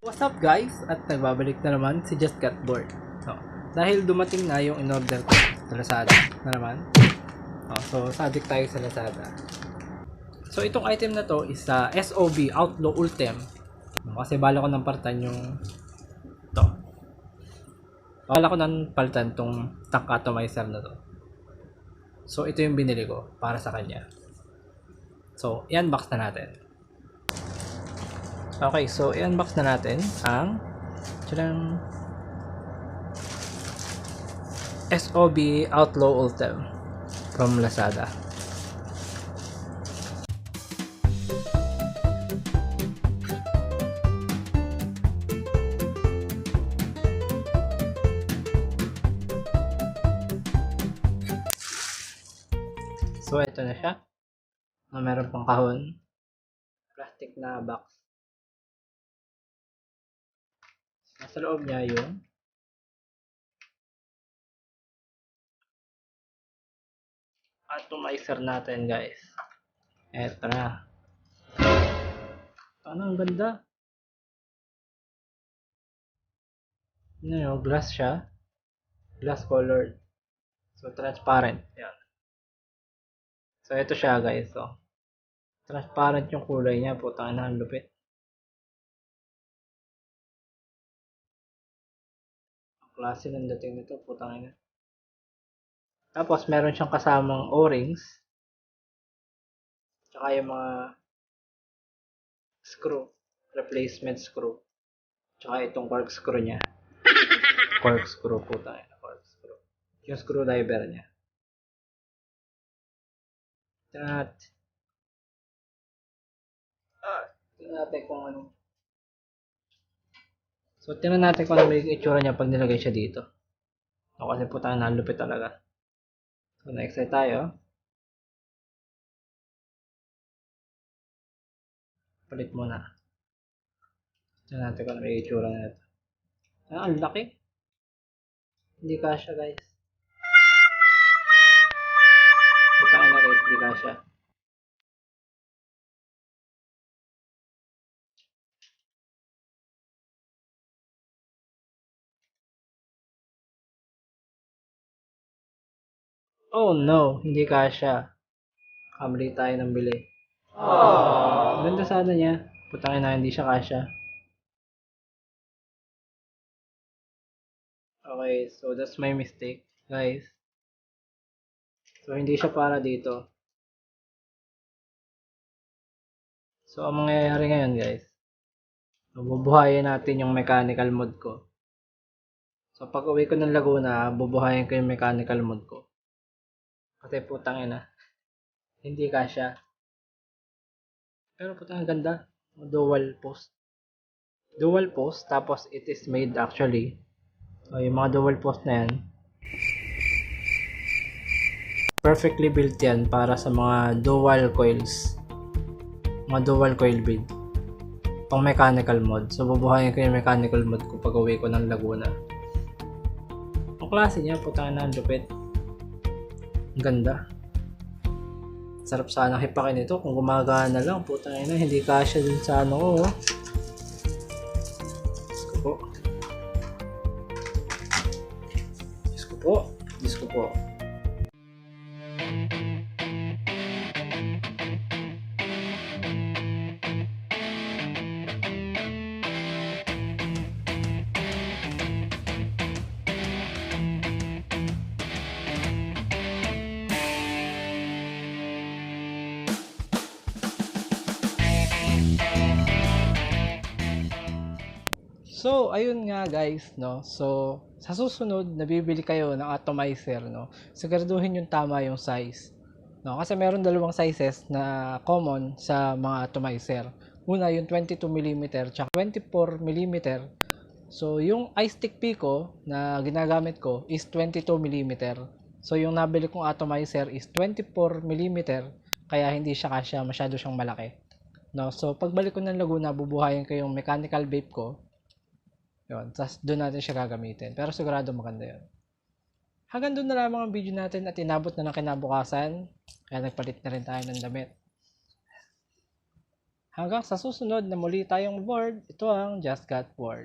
What's up guys? At nagbabalik na naman si Just Got Bored. Dahil dumating na yung in-order ko sa Lazada na naman. So sadik tayo sa Lazada. So itong item na to is SOB Outlaw Ultem. Kasi bala ko ng partan yung to. Bala ko ng palitan tong tank atomizer na to. So ito yung binili ko para sa kanya. So i-unbox na natin. Okay, so i-unbox na natin ang SOB Outlaw Ultem from Lazada. So ito na siya. Meron pang kahon. Plastic na box. Nasa loob niya yung atomizer natin, guys. Eto na. Ano, ang ganda. Ano yun, glass siya. Glass colored. So, transparent. Yan. So, ito siya, guys. So, transparent yung kulay niya. Putang ina, ang lupit. Ang klase ng dating nito. Putang ina. Tapos, meron siyang kasamang O-rings. Tsaka yung mga screw. Replacement screw. Tsaka itong corkscrew niya. Corkscrew, putang ina. Corkscrew. Yung screwdriver niya. Tingnan natin kung ano. So, tingnan natin kung ano may itsura niya pag nilagay siya dito. So, kasi putang ina, lupit talaga. So, na-excite tayo. Palit muna. Tingnan natin kung ano may itsura niya. Ang laki. Hindi kasya, guys. Putang ina, guys, hindi kasya. Oh no, hindi kasya. Kamali tayo ng bili. Ganda sana niya. Putang ina, hindi siya kasya. Okay, so that's my mistake, guys. So, hindi siya para dito. So, ang mangyayari ngayon, guys. Bubuhayin natin yung mechanical mode ko. So, pag uwi ko ng Laguna, bubuhayin ko yung mechanical mode ko. Kasi putang ina. Hindi kasya. Pero putang ganda. Dual post. Dual post. Tapos it is made actually. So, yung mga dual post na yan. Perfectly built yan para sa mga dual coils. Mga dual coil build. Pang mechanical mode. So, bubuhayin ko yung mechanical mode ko pag uwi ko ng Laguna. Ang klase niya, putang ina, ang lupit. Ang ganda. Sarap sana hipakin ito kung gumagana lang. Putang ina, hindi kasya dun sa ano ko. Diyos ko po. Diyos ko po. Diyos ko po. So, ayun nga guys, no. So, sa susunod, nabibili kayo ng atomizer, no. Siguraduhin yung tama yung size. No, kasi meron dalawang sizes na common sa mga atomizer. Una, yung 22mm tsaka 24mm. So, yung iStick Pico na ginagamit ko is 22mm. So, yung nabili kong atomizer is 24mm, kaya hindi siya kasya, masyado siyang malaki. No, so pagbalik ko ng Laguna, bubuhayin ko yung mechanical vape ko. Yun, tapos doon natin siya gagamitin. Pero sigurado maganda yun. Hanggang doon na lamang ang video natin at inabot na ng kinabukasan. Kaya nagpalit na rin tayo ng damit. Hanggang sa susunod na muli tayong board, ito ang Just Got Bored.